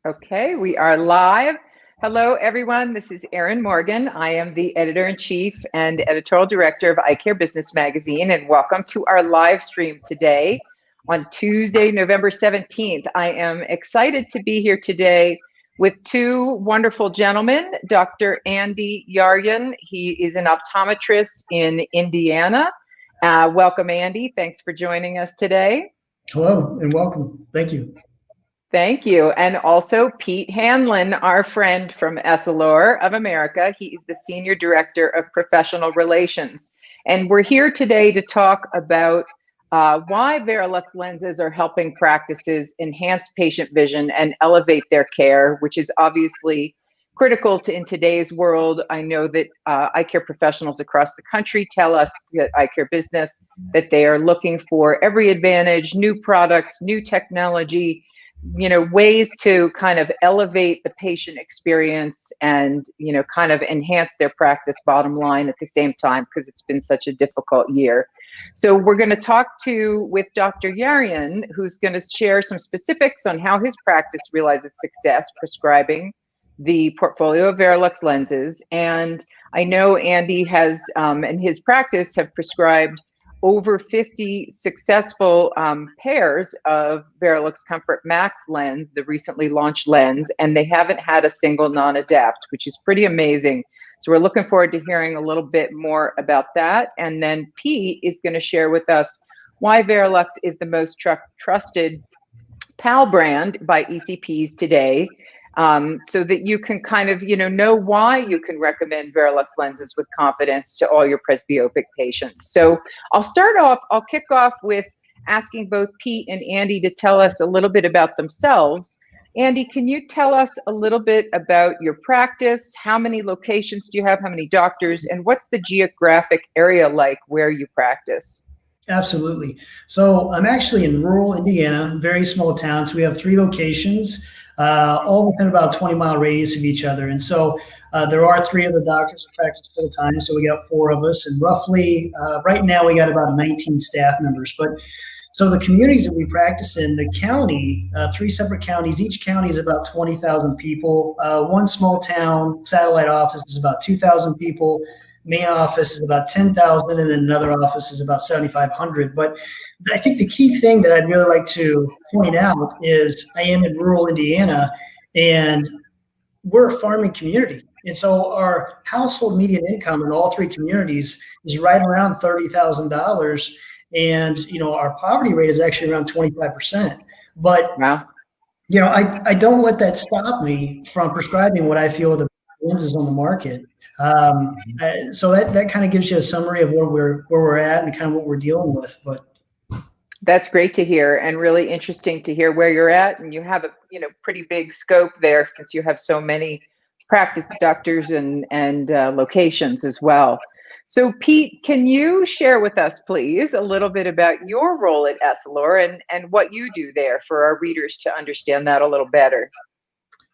Okay, we are live. Hello, everyone. This is Erin Morgan. I am the editor-in-chief and editorial director of Eye Care Business Magazine, and welcome to our live stream today on Tuesday, November 17th. I am excited to be here today with two wonderful gentlemen, Dr. Andy Yaryan. He is an optometrist in Indiana. Welcome, Andy. Thanks for joining us today. Hello and welcome. Thank you. Thank you. And also Pete Hanlin, our friend from Essilor of America. He is the Senior Director of Professional Relations. And we're here today to talk about why Varilux lenses are helping practices enhance patient vision and elevate their care, which is obviously critical in today's world. I know that eye care professionals across the country tell us that eye care business, that they are looking for every advantage, new products, new technology, ways to kind of elevate the patient experience and, kind of enhance their practice bottom line at the same time, because it's been such a difficult year. So we're going to talk with Dr. Yaryan, who's going to share some specifics on how his practice realizes success prescribing the portfolio of Varilux lenses. And I know Andy has, and his practice have prescribed over 50 successful pairs of Varilux Comfort Max lens, the recently launched lens, and they haven't had a single non-adapt, which is pretty amazing. So we're looking forward to hearing a little bit more about that. And then Pete is going to share with us why Varilux is the most trusted PAL brand by ECPs today, so that you can kind of, know why you can recommend Varilux lenses with confidence to all your presbyopic patients. So I'll kick off with asking both Pete and Andy to tell us a little bit about themselves. Andy, can you tell us a little bit about your practice? How many locations do you have? How many doctors? And what's the geographic area like where you practice? Absolutely. So I'm actually in rural Indiana, very small town. So we have 3 locations, all within about a 20-mile radius of each other. And so there are 3 other doctors who practice full time. So we got 4 of us, and roughly right now we got about 19 staff members. But so the communities that we practice in, the county, 3 separate counties, each county is about 20,000 people. One small town satellite office is about 2,000 people. Main office is about 10,000, and then another office is about 7,500. But I think the key thing that I'd really like to point out is I am in rural Indiana, and we're a farming community. And so our household median income in all 3 communities is right around $30,000. And, our poverty rate is actually around 25%. But, wow. I don't let that stop me from prescribing what I feel are the best lenses on the market. So that kind of gives you a summary of where we're at and kind of what we're dealing with. But that's great to hear, and really interesting to hear where you're at. And you have a pretty big scope there, since you have so many practice doctors and locations as well. So Pete, can you share with us, please, a little bit about your role at Essilor and what you do there for our readers to understand that a little better?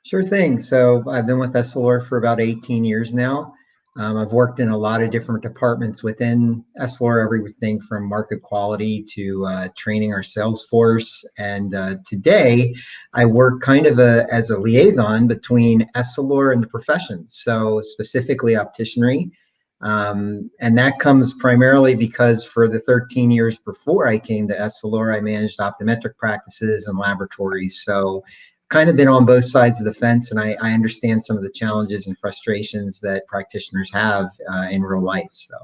Sure thing. So I've been with Essilor for about 18 years now. I've worked in a lot of different departments within Essilor, everything from market quality to training our sales force. And today I work kind of as a liaison between Essilor and the professions, so specifically opticianry. And that comes primarily because for the 13 years before I came to Essilor, I managed optometric practices and laboratories. So kind of been on both sides of the fence, and I understand some of the challenges and frustrations that practitioners have in real life. So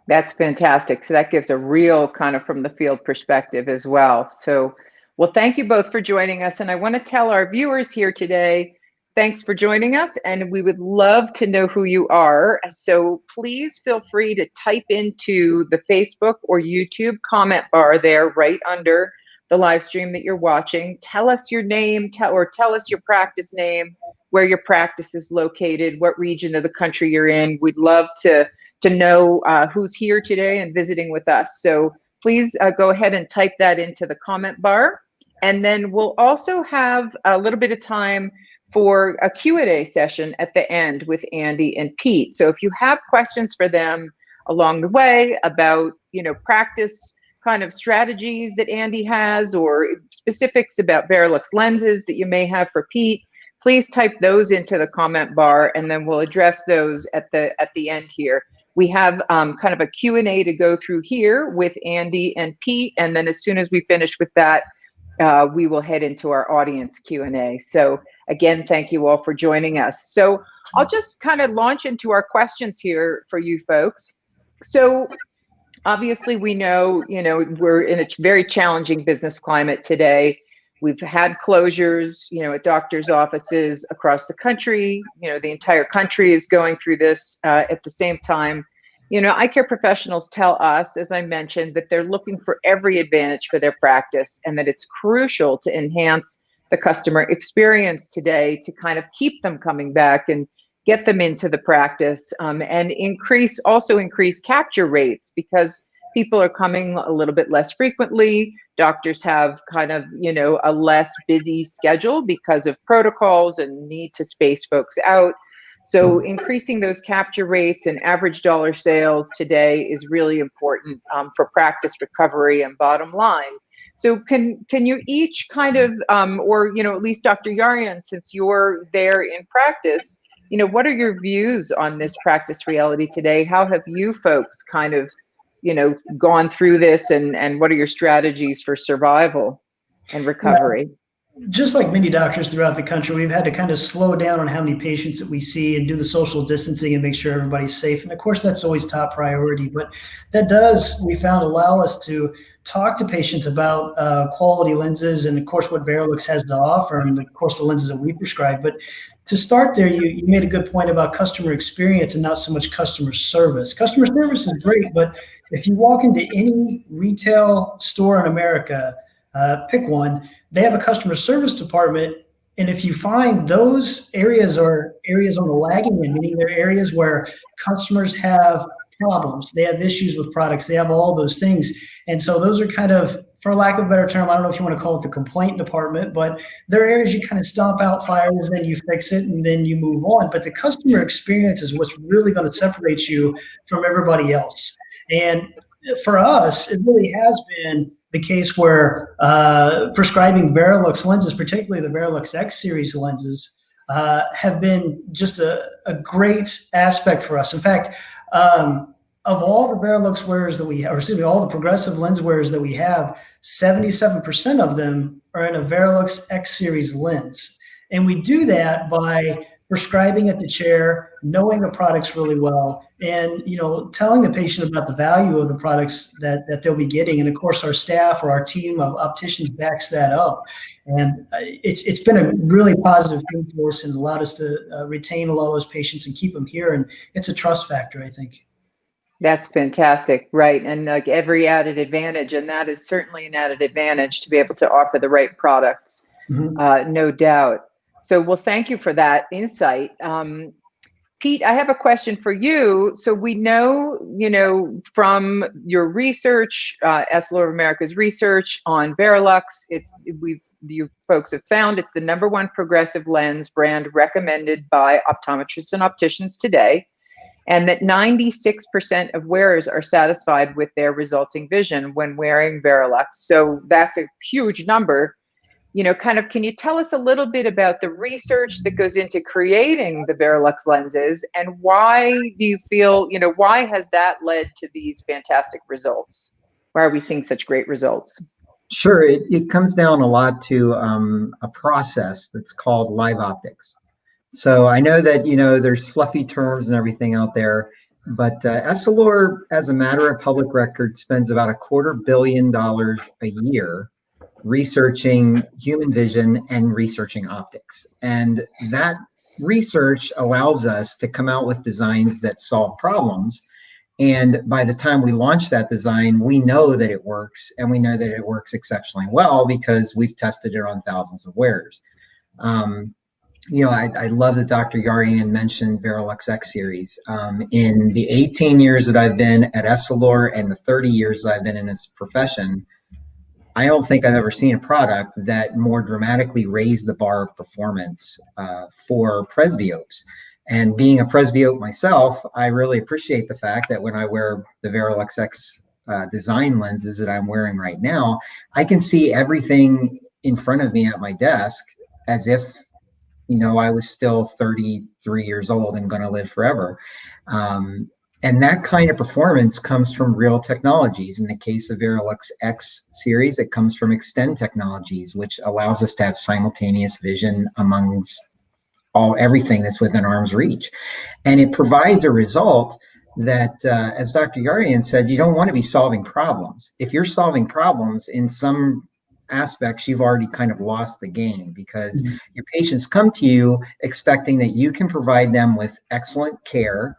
that's fantastic. So that gives a real kind of from the field perspective as well. So, well, thank you both for joining us. And I want to tell our viewers here today, thanks for joining us, and we would love to know who you are. So please feel free to type into the Facebook or YouTube comment bar there right under the live stream that you're watching. Tell us your name, tell us your practice name, where your practice is located, what region of the country you're in. We'd love to know who's here today and visiting with us. So please go ahead and type that into the comment bar. And then we'll also have a little bit of time for a Q&A session at the end with Andy and Pete. So if you have questions for them along the way about, practice kind of strategies that Andy has, or specifics about Varilux lenses that you may have for Pete, please type those into the comment bar, and then we'll address those at the end here. We have kind of a Q&A to go through here with Andy and Pete, and then as soon as we finish with that, we will head into our audience Q&A. So again, thank you all for joining us. So I'll just kind of launch into our questions here for you folks. So obviously we know, we're in a very challenging business climate today. We've had closures, at doctors' offices across the country. The entire country is going through this at the same time. Eye care professionals tell us, as I mentioned, that they're looking for every advantage for their practice, and that it's crucial to enhance the customer experience today to kind of keep them coming back and get them into the practice, and increase capture rates, because people are coming a little bit less frequently. Doctors have kind of, a less busy schedule because of protocols and need to space folks out. So increasing those capture rates and average dollar sales today is really important for practice recovery and bottom line. So can you each kind of, or at least Dr. Yaryan, since you're there in practice, what are your views on this practice reality today? How have you folks kind of, gone through this, and what are your strategies for survival and recovery? Just like many doctors throughout the country, we've had to kind of slow down on how many patients that we see and do the social distancing and make sure everybody's safe. And of course, that's always top priority. But that does, we found, allow us to talk to patients about quality lenses and, of course, what Varilux has to offer, and, of course, the lenses that we prescribe. But to start there, you made a good point about customer experience and not so much customer service. Customer service is great, but if you walk into any retail store in America, pick one, they have a customer service department. And if you find those areas are areas on the lagging end, meaning they're areas where customers have problems, they have issues with products, they have all those things. And so those are kind of, for lack of a better term, I don't know if you want to call it the complaint department, but they're areas you kind of stomp out fires, then you fix it, and then you move on. But the customer experience is what's really going to separate you from everybody else. And for us, it really has been the case where prescribing Varilux lenses, particularly the Varilux X series lenses, have been just a great aspect for us. In fact, of all the Varilux wearers that we have, or excuse me, all the progressive lens wearers that we have, 77% of them are in a Varilux X series lens. And we do that by prescribing at the chair, knowing the products really well, and telling the patient about the value of the products that they'll be getting. And of course, our staff or our team of opticians backs that up. And it's been a really positive thing for us, and allowed us to retain a lot of those patients and keep them here. And it's a trust factor, I think. That's fantastic, right? And like every added advantage, and that is certainly an added advantage to be able to offer the right products, no doubt. So, well, thank you for that insight. Pete, I have a question for you. So we know, from your research, Essilor of America's research on Varilux, you folks have found it's the #1 progressive lens brand recommended by optometrists and opticians today, and that 96% of wearers are satisfied with their resulting vision when wearing Varilux. So that's a huge number. Can you tell us a little bit about the research that goes into creating the Varilux lenses, and why do you feel, why has that led to these fantastic results? Why are we seeing such great results? Sure, it comes down a lot to a process that's called live optics. So I know that, there's fluffy terms and everything out there, but Essilor, as a matter of public record, spends about $250 million a year researching human vision and researching optics. And that research allows us to come out with designs that solve problems. And by the time we launch that design, we know that it works, and we know that it works exceptionally well because we've tested it on thousands of wearers. I love that Dr. Yaryan mentioned Varilux X series. In the 18 years that I've been at Essilor and the 30 years that I've been in this profession, I don't think I've ever seen a product that more dramatically raised the bar of performance for presbyopes. And being a presbyope myself, I really appreciate the fact that when I wear the Varilux X design lenses that I'm wearing right now, I can see everything in front of me at my desk as if I was still 33 years old and going to live forever. And that kind of performance comes from real technologies. In the case of Varilux X series, it comes from Extend Technologies, which allows us to have simultaneous vision amongst everything that's within arm's reach. And it provides a result that, as Dr. Yaryan said, you don't want to be solving problems. If you're solving problems in some aspects, you've already kind of lost the game, because your patients come to you expecting that you can provide them with excellent care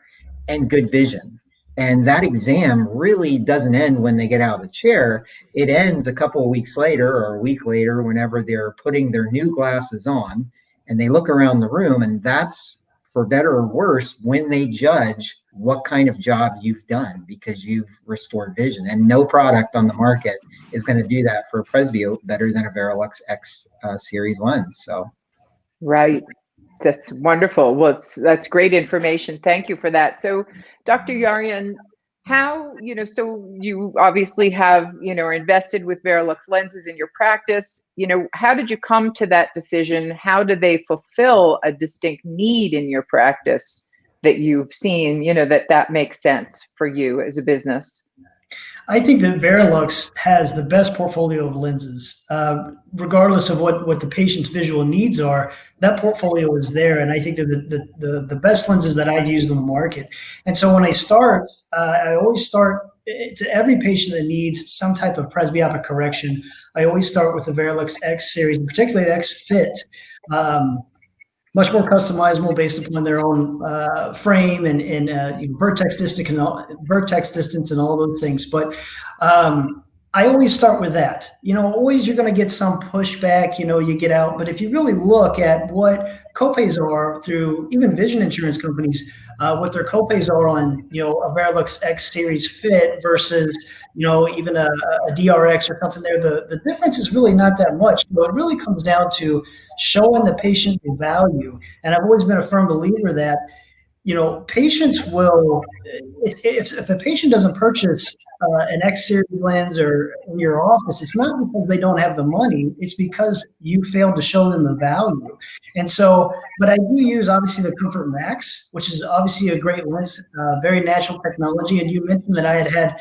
and good vision. And that exam really doesn't end when they get out of the chair. It ends a couple of weeks later or a week later, whenever they're putting their new glasses on and they look around the room, and that's, for better or worse, when they judge what kind of job you've done, because you've restored vision. And no product on the market is going to do that for a presbyope better than a Varilux X series lens. So, right. That's wonderful. Well, that's great information. Thank you for that. So, Dr. Yaryan, how, so you obviously have, are invested with Varilux lenses in your practice. How did you come to that decision? How do they fulfill a distinct need in your practice that you've seen, that makes sense for you as a business? I think that Varilux has the best portfolio of lenses, regardless of what the patient's visual needs are. That portfolio is there, and I think that the best lenses that I've used on the market. And so when I start, I always start to every patient that needs some type of presbyopic correction. I always start with the Varilux X series, and particularly the X Fit. Much more customizable based upon their own frame and vertex distance and all those things. But I always start with that. Always you're going to get some pushback, you get out. But if you really look at what copays are through even vision insurance companies, what their copays are on, a Varilux X series Fit versus, even a DRX or something there, the difference is really not that much. But it really comes down to showing the patient the value. And I've always been a firm believer that, patients will, if a patient doesn't purchase an X series lens or in your office, it's not because they don't have the money, it's because you failed to show them the value. And so, but I do use obviously the Comfort Max, which is obviously a great lens, very natural technology. And you mentioned that I had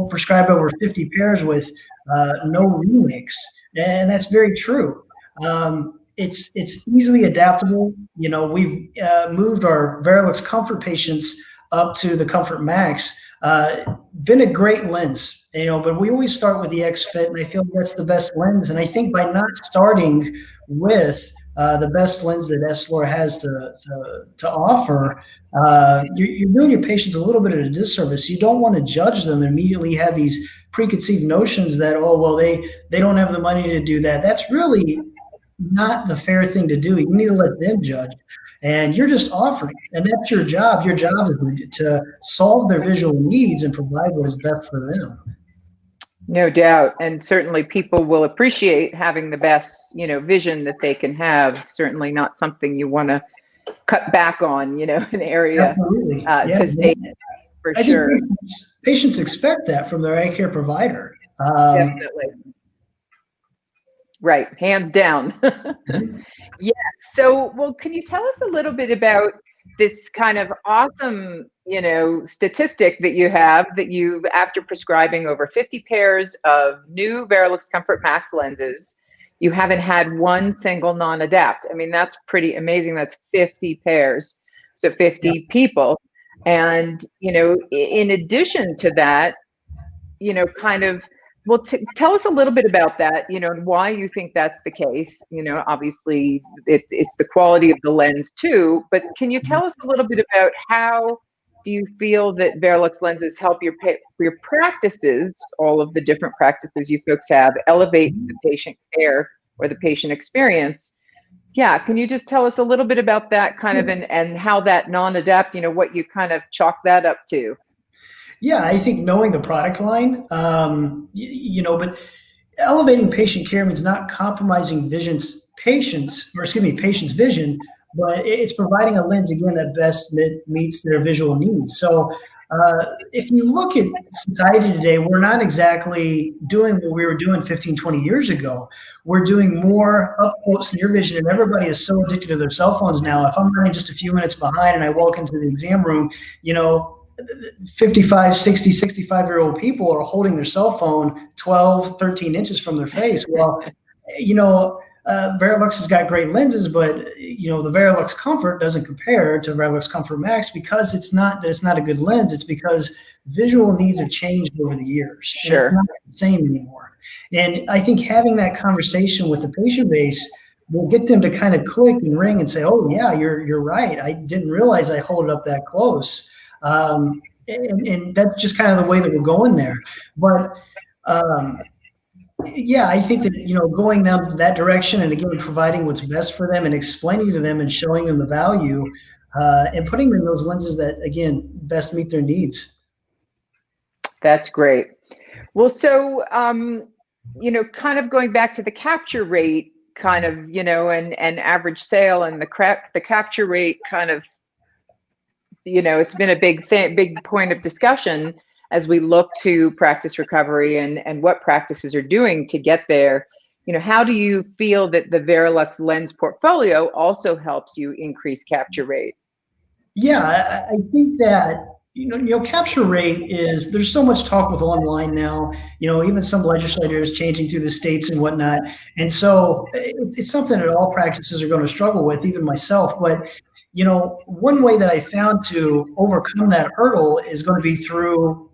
prescribed over 50 pairs with no remakes. And that's very true. It's easily adaptable. We've moved our Varilux Comfort patients up to the Comfort Max. Been a great lens, but we always start with the X Fit, and I feel that's the best lens. And I think by not starting with the best lens that Essilor has to offer, you're doing your patients a little bit of a disservice. You don't want to judge them and immediately have these preconceived notions that, they don't have the money to do that. That's really not the fair thing to do. You need to let them judge. And you're just offering, and that's your job. Your job is to solve their visual needs and provide what is best for them. No doubt. And certainly people will appreciate having the best, vision that they can have. Certainly not something you want to cut back on, an area to stay for sure. Patients expect that from their eye care provider. Definitely. Right. Hands down. Yeah. So, well, can you tell us a little bit about this kind of awesome, statistic that you have that you've, after prescribing over 50 pairs of new Varilux Comfort Max lenses, you haven't had one single non-adapt. I mean, that's pretty amazing. That's 50 pairs. So 50 people. And, in addition to that, well, tell us a little bit about that, and why you think that's the case. Obviously it's the quality of the lens too, but can you tell us a little bit about how do you feel that Varilux lenses help your practices, all of the different practices you folks have, elevate the patient care or the patient experience? Yeah, can you just tell us a little bit about that kind of, and how that non-adapt, what you kind of chalk that up to? Yeah, I think knowing the product line, but elevating patient care means not compromising patient's vision, but it's providing a lens, again, that best meets their visual needs. So if you look at society today, we're not exactly doing what we were doing 15, 20 years ago. We're doing more up close near vision, and everybody is so addicted to their cell phones now. If I'm running just a few minutes behind and I walk into the exam room, 55, 60, 65-year-old people are holding their cell phone 12, 13 inches from their face. Well, Varilux has got great lenses, but the Varilux Comfort doesn't compare to Varilux Comfort Max, because it's not that it's not a good lens. It's because visual needs have changed over the years. Sure. It's not the same anymore. And I think having that conversation with the patient base will get them to kind of click and ring and say, "Oh yeah, you're right. I didn't realize I hold it up that close." And that's just kind of the way that we're going there. But yeah, I think that, going down that direction, and again, providing what's best for them and explaining to them and showing them the value, and putting them in those lenses that, again, best meet their needs. That's great. Well, so, kind of going back to the capture rate kind of, and average sale, and the capture rate kind of, it's been a big point of discussion as we look to practice recovery and what practices are doing to get there. How do you feel that the Varilux lens portfolio also helps you increase capture rate? Yeah, I think that, capture rate there's so much talk with online now, even some legislators changing through the states and whatnot. And so it's something that all practices are going to struggle with, even myself. But one way that I found to overcome that hurdle is going to be through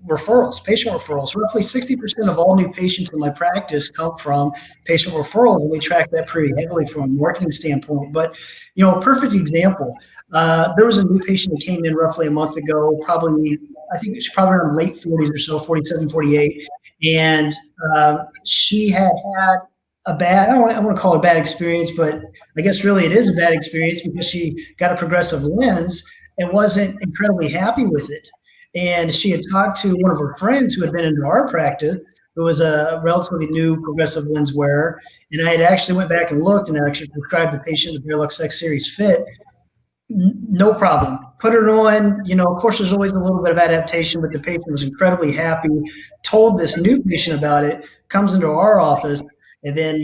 referrals, patient referrals. Roughly 60% of all new patients in my practice come from patient referrals, and we track that pretty heavily from a marketing standpoint. But, a perfect example, there was a new patient that came in roughly a month ago, I think she's probably around late 40s or so, 47, 48. And she had a bad, I don't want to call it a bad experience, but I guess really it is a bad experience, because she got a progressive lens and wasn't incredibly happy with it. And she had talked to one of her friends who had been into our practice, who was a relatively new progressive lens wearer. And I had actually went back and looked, and I actually prescribed the patient the Varilux X Series Fit. No problem. Put her on, of course, there's always a little bit of adaptation, but the patient was incredibly happy, told this new patient about it, comes into our office, and then,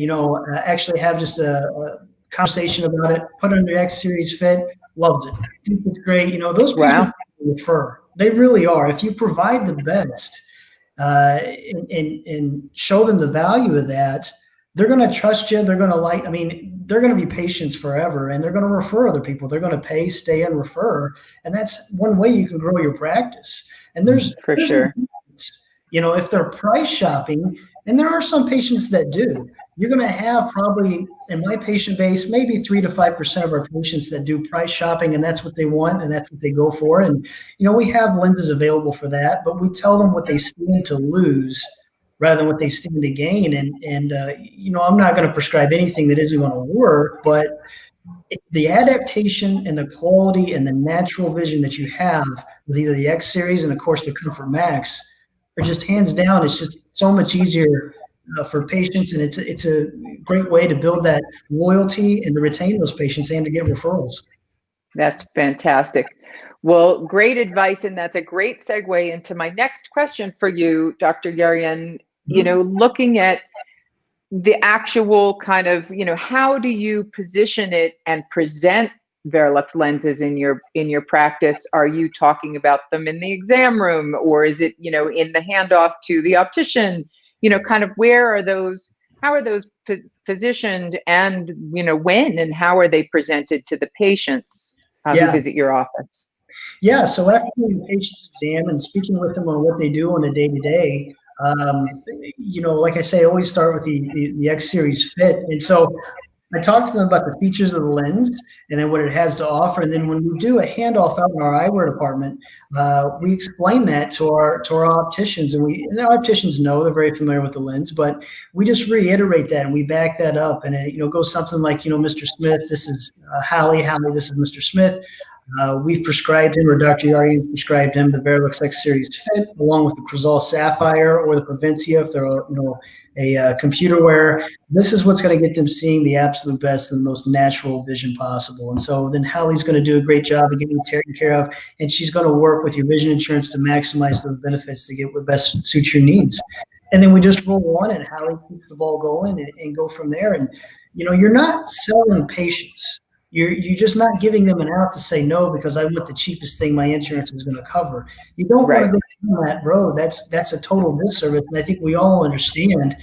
actually have just a conversation about it, put her in the X Series Fit, loves it. I think it's great. Those people refer. They really are. If you provide the best and show them the value of that, they're going to trust you. They're going to they're going to be patients forever, and they're going to refer other people. They're going to pay, stay, and refer. And that's one way you can grow your practice. And there's sure. If they're price shopping, and there are some patients that do, you're going to have probably, in my patient base, maybe 3 to 5% of our patients that do price shopping, and that's what they want, and that's what they go for. And, we have lenses available for that, but we tell them what they stand to lose rather than what they stand to gain. And I'm not going to prescribe anything that isn't going to work, but the adaptation and the quality and the natural vision that you have with either the X Series and, of course, the Comfort Max are just hands down. It's just so much easier for patients, and it's a great way to build that loyalty and to retain those patients and to get referrals. That's fantastic. Well, great advice, and that's a great segue into my next question for you, Dr. Yaryan. Looking at the actual kind of, how do you position it and present Varilux lenses in your practice? Are you talking about them in the exam room, or is it, in the handoff to the optician? Kind of how are those positioned, and, when and how are they presented to the patients who visit your office? Yeah, so after doing the patient's exam and speaking with them on what they do on a day-to-day, like I say, I always start with the X Series Fit. And so I talk to them about the features of the lens and then what it has to offer. And then when we do a handoff out in our eyewear department, we explain that to our opticians, and our opticians know, they're very familiar with the lens, but we just reiterate that and we back that up. And it goes something like, Mr. Smith, this is Hallie, this is Mr. Smith. We've prescribed him, or Dr. Yaryan prescribed him, the Varilux X Series Fit, along with the Crizal Sapphire or the Provincia, if they're a computer wear. This is what's going to get them seeing the absolute best and the most natural vision possible. And so then Hallie's going to do a great job of getting you taken care of, and she's going to work with your vision insurance to maximize those benefits to get what best suits your needs. And then we just roll on, and Hallie keeps the ball going and go from there. And you're not selling patients. You're just not giving them an out to say no because I want the cheapest thing my insurance is going to cover. You don't want to go down that road. That's a total disservice. And I think we all understand,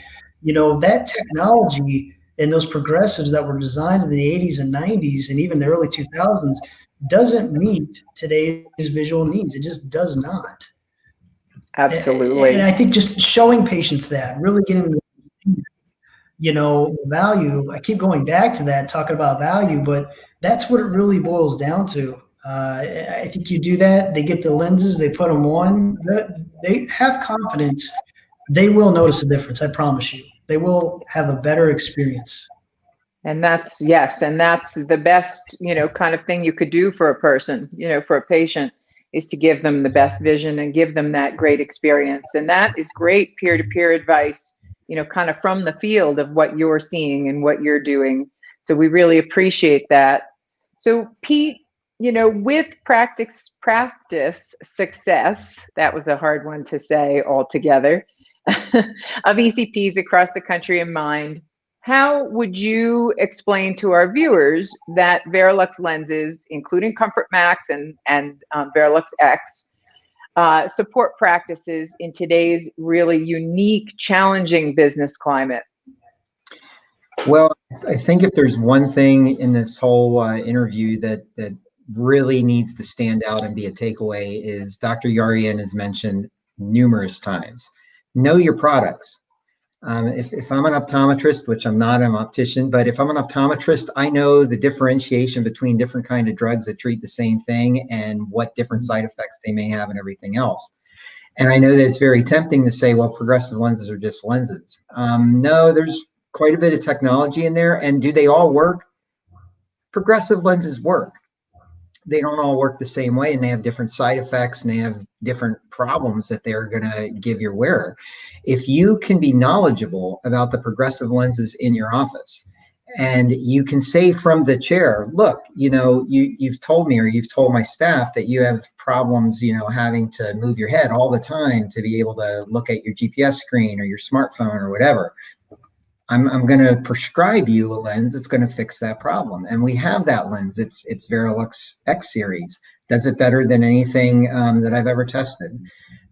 that technology and those progressives that were designed in the 80s and 90s and even the early 2000s doesn't meet today's visual needs. It just does not. Absolutely. And I think just showing patients that, really getting them, value. I keep going back to that, talking about value, but that's what it really boils down to. I think you do that, they get the lenses, they put them on, they have confidence, they will notice a difference. I promise you, they will have a better experience. And that's the best, kind of thing you could do for a person, for a patient, is to give them the best vision and give them that great experience. And that is great peer-to-peer advice, kind of from the field of what you're seeing and what you're doing. So we really appreciate that. So Pete, with practice success, that was a hard one to say altogether, of ECPs across the country in mind, how would you explain to our viewers that Varilux lenses, including Comfort Max and Varilux X, support practices in today's really unique, challenging business climate? Well, I think if there's one thing in this whole interview that really needs to stand out and be a takeaway is Dr. Yaryan has mentioned numerous times, know your products. If I'm an optometrist, which I'm not, I'm an optician, but if I'm an optometrist, I know the differentiation between different kind of drugs that treat the same thing and what different side effects they may have and everything else. And I know that it's very tempting to say, well, progressive lenses are just lenses. No, there's quite a bit of technology in there. And do they all work? Progressive lenses work. They don't all work the same way, and they have different side effects, and they have different problems that they're going to give your wearer. If you can be knowledgeable about the progressive lenses in your office, and you can say from the chair, look, you've told me, or you've told my staff that you have problems, having to move your head all the time to be able to look at your GPS screen or your smartphone or whatever. I'm going to prescribe you a lens that's going to fix that problem. And we have that lens. It's Varilux X Series. Does it better than anything that I've ever tested.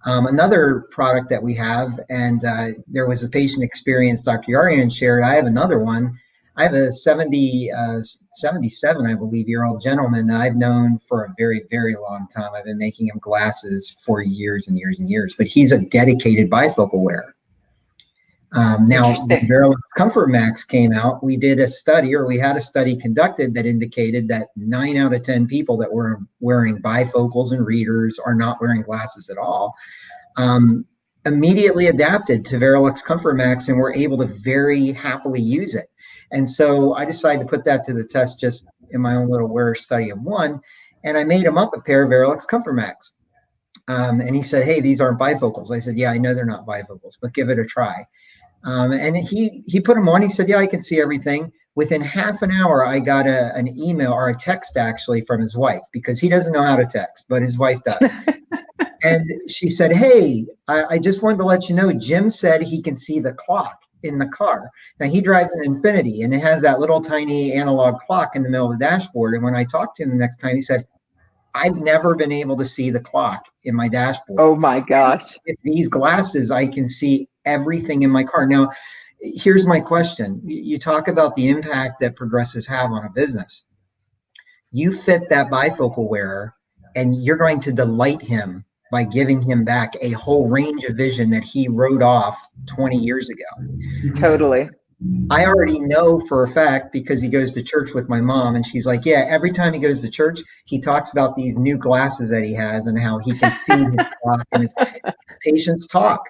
Another product that we have, and there was a patient experience Dr. Yaryan shared. I have another one. I have a 77, I believe, year-old gentleman that I've known for a very, very long time. I've been making him glasses for years and years and years, but he's a dedicated bifocal wearer. Now, when Varilux Comfort Max came out, we had a study conducted that indicated that 9 out of 10 people that were wearing bifocals and readers are not wearing glasses at all, immediately adapted to Varilux Comfort Max and were able to very happily use it. And so I decided to put that to the test just in my own little wearer study of one, and I made him up a pair of Varilux Comfort Max. And he said, hey, these aren't bifocals. I said, yeah, I know they're not bifocals, but give it a try. And he put them on. He said, yeah, I can see everything. Within half an hour, I got an email or a text actually from his wife, because he doesn't know how to text, but his wife does. And she said, hey, I just wanted to let you know, Jim said he can see the clock in the car. Now, he drives an Infinity, and it has that little tiny analog clock in the middle of the dashboard. And when I talked to him the next time, he said, I've never been able to see the clock in my dashboard. Oh my gosh. With these glasses, I can see everything in my car. Now, here's my question. You talk about the impact that progressives have on a business. You fit that bifocal wearer, and you're going to delight him by giving him back a whole range of vision that he wrote off 20 years ago. Totally. I already know for a fact, because he goes to church with my mom, and she's like, yeah, every time he goes to church, he talks about these new glasses that he has and how he can see his clock, and his patients talk.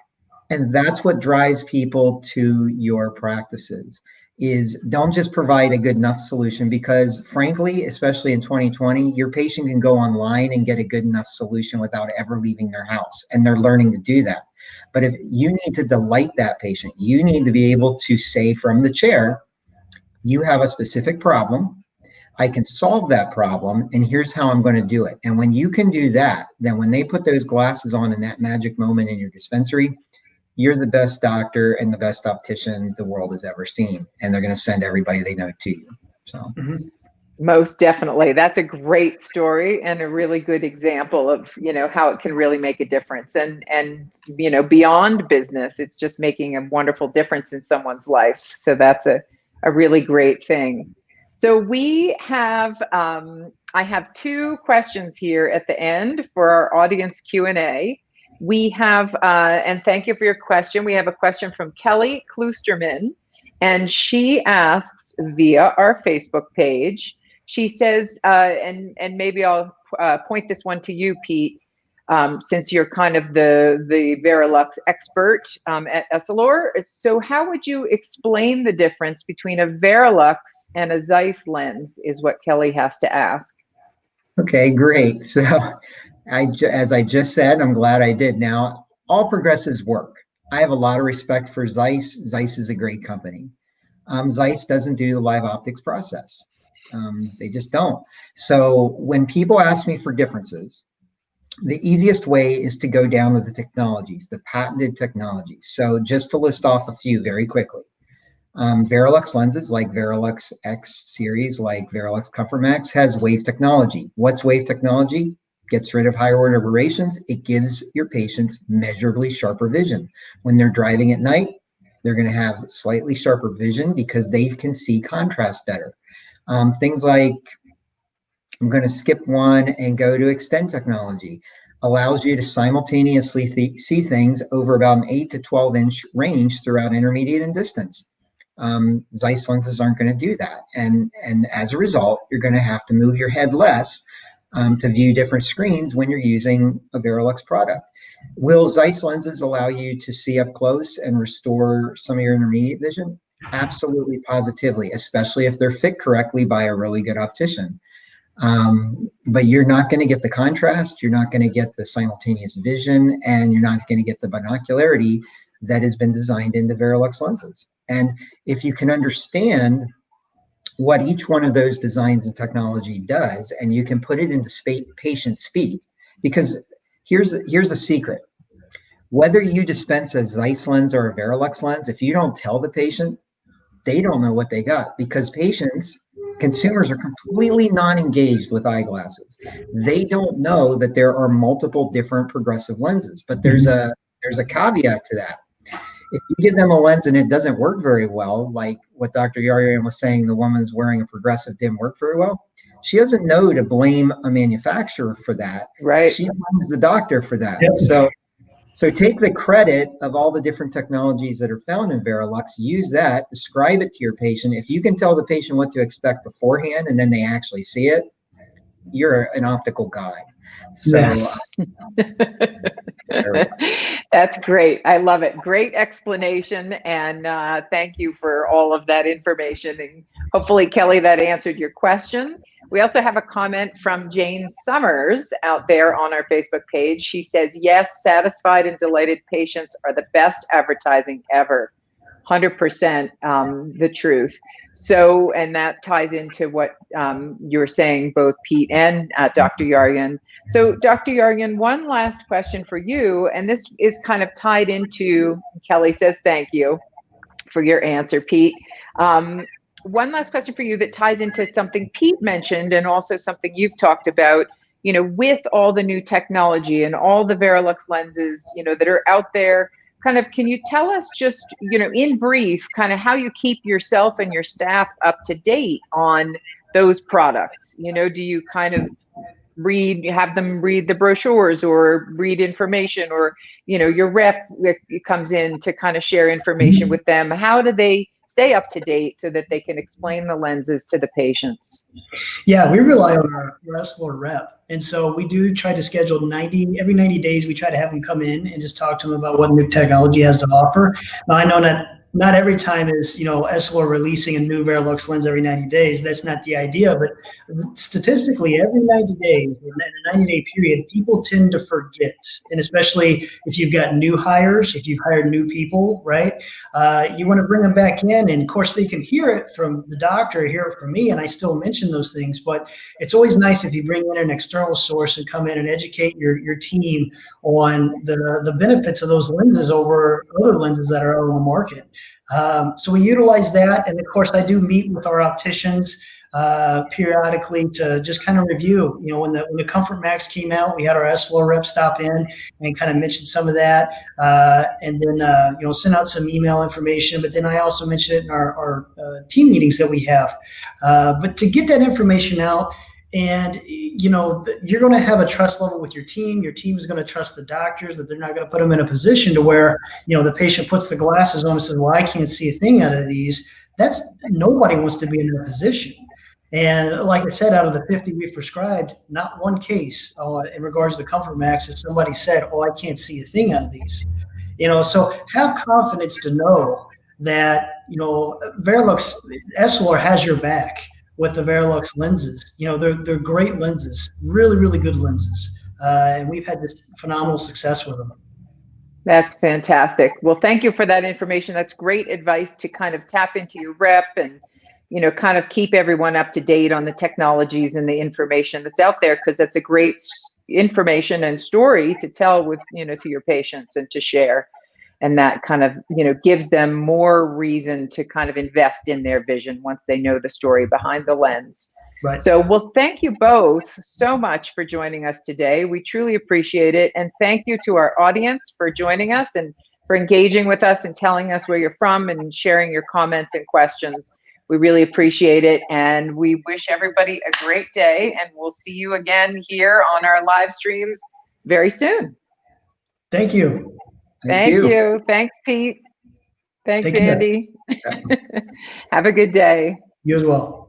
And that's what drives people to your practices is don't just provide a good enough solution, because frankly, especially in 2020, your patient can go online and get a good enough solution without ever leaving their house, and they're learning to do that. But if you need to delight that patient, you need to be able to say from the chair, you have a specific problem, I can solve that problem, and here's how I'm going to do it. And when you can do that, then when they put those glasses on in that magic moment in your dispensary, you're the best doctor and the best optician the world has ever seen. And they're going to send everybody they know to you. So. Most definitely. That's a great story and a really good example of, how it can really make a difference. And beyond business, it's just making a wonderful difference in someone's life. So that's a really great thing. So we have, I have 2 questions here at the end for our audience Q&A. We have, and thank you for your question. We have a question from Kelly Klusterman, and she asks via our Facebook page. She says, and maybe I'll point this one to you, Pete, since you're kind of the Varilux expert at Essilor. So how would you explain the difference between a Varilux and a Zeiss lens is what Kelly has to ask. Okay, great. So as I just said, I'm glad I did. Now, all progressives work. I have a lot of respect for Zeiss. Zeiss is a great company. Zeiss doesn't do the live optics process. They just don't. So when people ask me for differences, the easiest way is to go down to the technologies, the patented technologies. So just to list off a few very quickly. Varilux lenses like Varilux X series, like Varilux Comfort Max, has wave technology. What's wave technology? Gets rid of higher order aberrations. It gives your patients measurably sharper vision. When they're driving at night, they're going to have slightly sharper vision because they can see contrast better. Things like, I'm going to skip one and go to extend technology. Allows you to simultaneously see things over about an 8 to 12 inch range throughout intermediate and distance. Zeiss lenses aren't going to do that. And as a result, you're going to have to move your head less to view different screens when you're using a Varilux product. Will Zeiss lenses allow you to see up close and restore some of your intermediate vision? Absolutely, positively, especially if they're fit correctly by a really good optician. But you're not going to get the contrast, you're not going to get the simultaneous vision, and you're not going to get the binocularity that has been designed into Varilux lenses. And if you can understand what each one of those designs and technology does, and you can put it into patient speak, because here's a secret. Whether you dispense a Zeiss lens or a Varilux lens, if you don't tell the patient, they don't know what they got, because consumers are completely non-engaged with eyeglasses. They don't know that there are multiple different progressive lenses, but there's a caveat to that. If you give them a lens and it doesn't work very well, like what Dr. Yaryan was saying, the woman's wearing a progressive didn't work very well, she doesn't know to blame a manufacturer for that. Right. She blames the doctor for that. Yep. So take the credit of all the different technologies that are found in Varilux, use that, describe it to your patient. If you can tell the patient what to expect beforehand and then they actually see it, you're an optical guide. So that's great. I love it. Great explanation. And thank you for all of that information. And hopefully, Kelly, that answered your question. We also have a comment from Jane Summers out there on our Facebook page. She says, yes, satisfied and delighted patients are the best advertising ever. 100% the truth. So, and that ties into what you're saying, both Pete and Dr. Yaryan. So, Dr. Yaryan, one last question for you, and this is kind of tied into, Kelly says, thank you for your answer, Pete. One last question for you that ties into something Pete mentioned and also something you've talked about, with all the new technology and all the Varilux lenses, that are out there. Kind of, can you tell us just, in brief, kind of how you keep yourself and your staff up to date on those products? Do you kind of have them read the brochures or read information, or, your rep comes in to kind of share information with them? How do they stay up to date so that they can explain the lenses to the patients? Yeah, we rely on our Essilor rep. And so we do try to schedule every 90 days, we try to have them come in and just talk to them about what new technology has to offer. Now, I know not every time is, Essilor releasing a new Varilux lens every 90 days. That's not the idea, but statistically, every 90 days, in a 90-day period, people tend to forget. And especially if you've got new hires, if you've hired new people, right? You want to bring them back in, and of course they can hear it from the doctor, hear it from me, and I still mention those things, but it's always nice if you bring in an external source and come in and educate your team on the benefits of those lenses over other lenses that are on the market. So we utilize that, and of course I do meet with our opticians periodically to just kind of review. When the Comfort Max came out, we had our Essilor rep stop in and kind of mention some of that, and then send out some email information. But then I also mention it in our team meetings that we have. But to get that information out, and you're going to have a trust level with your team. Your team is going to trust the doctors, that they're not going to put them in a position to where the patient puts the glasses on and says, well, I can't see a thing out of these. Nobody wants to be in that position. And like I said, out of the 50 we've prescribed, not one case in regards to the Comfort Max that somebody said, oh, I can't see a thing out of these. So have confidence to know that Varilux, Essilor has your back with the Varilux lenses. They're great lenses, really, really good lenses. And we've had just phenomenal success with them. That's fantastic. Well, thank you for that information. That's great advice to kind of tap into your rep and, kind of keep everyone up to date on the technologies and the information that's out there, because that's a great information and story to tell with, to your patients and to share. And that kind of, gives them more reason to kind of invest in their vision once they know the story behind the lens. Right. So, well, thank you both so much for joining us today. We truly appreciate it. And thank you to our audience for joining us and for engaging with us and telling us where you're from and sharing your comments and questions. We really appreciate it. And we wish everybody a great day. And we'll see you again here on our live streams very soon. Thank you. Thank you. Thanks, Pete. Thanks, Andy. Have a good day. You as well.